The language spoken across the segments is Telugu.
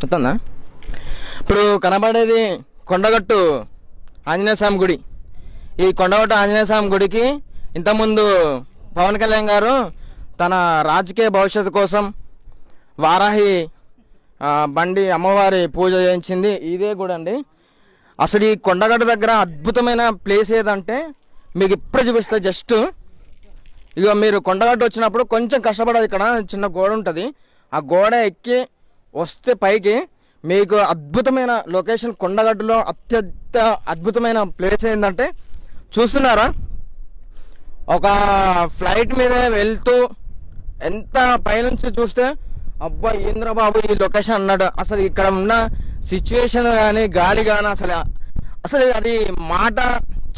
వస్తుందా? ఇప్పుడు కనబడేది కొండగట్టు ఆంజనేయ స్వామి గుడి. ఈ కొండగట్టు ఆంజనేయ స్వామి గుడికి ఇంతకుముందు పవన్ కళ్యాణ్ గారు తన రాజకీయ భవిష్యత్తు కోసం వారాహి బండి అమ్మవారి పూజ చేయించింది ఇదే గుడి అండి. అసలు ఈ కొండగట్టు దగ్గర అద్భుతమైన ప్లేస్ ఏదంటే మీకు ఇప్పుడు చూపిస్తే జస్ట్ ఇక మీరు కొండగట్టు వచ్చినప్పుడు కొంచెం కష్టపడాలి. ఇక్కడ చిన్న గోడ ఉంటుంది, ఆ గోడ ఎక్కి వస్తే పైకి మీకు అద్భుతమైన లొకేషన్. కొండగట్టులో అత్యంత అద్భుతమైన ప్లేస్ ఏంటంటే చూస్తున్నారా, ఒక ఫ్లైట్ మీద వెళ్తూ ఎంత పైనుంచి చూస్తే అబ్బా ఏంద్ర బాబు ఈ లొకేషన్ అన్నాడు. అసలు ఇక్కడ ఉన్న సిచ్యువేషన్ కానీ గాలి కానీ అసలు అది మాట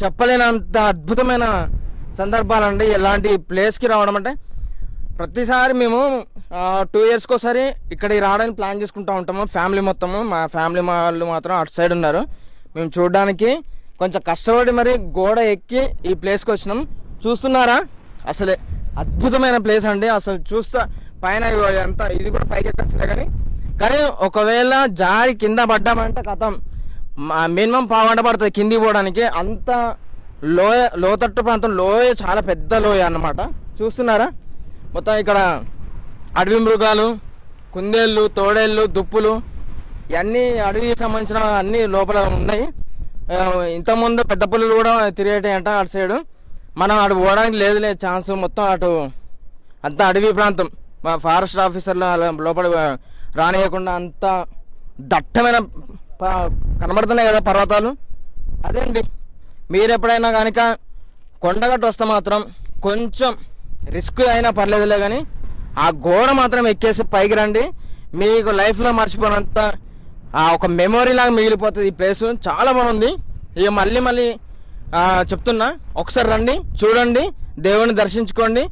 చెప్పలేనంత అద్భుతమైన సందర్భాలండి ఇలాంటి ప్లేస్కి రావడం. అంటే ప్రతిసారి మేము 2 yearsకి ఒకసారి ఇక్కడికి రావడానికి ప్లాన్ చేసుకుంటూ ఉంటాము ఫ్యామిలీ మొత్తము. మా ఫ్యామిలీ వాళ్ళు మాత్రం అటు సైడ్ ఉన్నారు. మేము చూడడానికి కొంచెం కష్టపడి మరి గోడ ఎక్కి ఈ ప్లేస్కి వచ్చినాం. చూస్తున్నారా, అసలే అద్భుతమైన ప్లేస్ అండి. అసలు చూస్తా పైన ఎంత ఇది కూడా పైకి ఎక్కచ్చులే కానీ ఒకవేళ జారి కింద పడ్డామంటే కథం మినిమం 1/2 గంట పడుతుంది కిందికి పోవడానికి. అంత లోతట్టు ప్రాంతం, లోయ చాలా పెద్ద లోయ అన్నమాట. చూస్తున్నారా, మొత్తం ఇక్కడ అడవి మృగాలు, కుందేళ్ళు, తోడేళ్ళు, దుప్పులు ఇవన్నీ అడవికి సంబంధించిన అన్ని లోపల ఉన్నాయి. ఇంతకుముందు పెద్ద పులులు కూడా తిరిగేటాయంట అటు సైడు. మనం అటు పోవడానికి లేదు ఛాన్స్. మొత్తం అటు అంత అడవి ప్రాంతం, ఫారెస్ట్ ఆఫీసర్లు లోపల రానియకుండా అంత దట్టమైన కనబడుతున్నాయి కదా పర్వతాలు. అదే అండి, మీరు ఎప్పుడైనా కనుక కొండగట్టు వస్తే మాత్రం కొంచెం రిస్క్ అయినా పర్లేదులే కానీ ఆ గోడ మాత్రం ఎక్కేసి పైకి రండి. మీకు లైఫ్లో మర్చిపోయినంత ఒక మెమొరీ లాగా మిగిలిపోతుంది. ఈ ప్లేస్ చాలా బాగుంది. ఇక మళ్ళీ చెప్తున్నా, ఒకసారి రండి, చూడండి, దేవుని దర్శించుకోండి.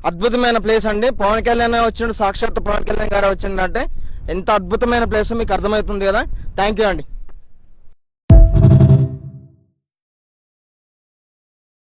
అద్భుతమైన ప్లేస్ అండి. పవన్ కళ్యాణ్ వచ్చిండు, సాక్షాత్ పవన్ కళ్యాణ్ గారు వచ్చిండంటే ఎంత అద్భుతమైన ప్లేస్ మీకు అర్థమవుతుంది కదా. థ్యాంక్ యూ అండి.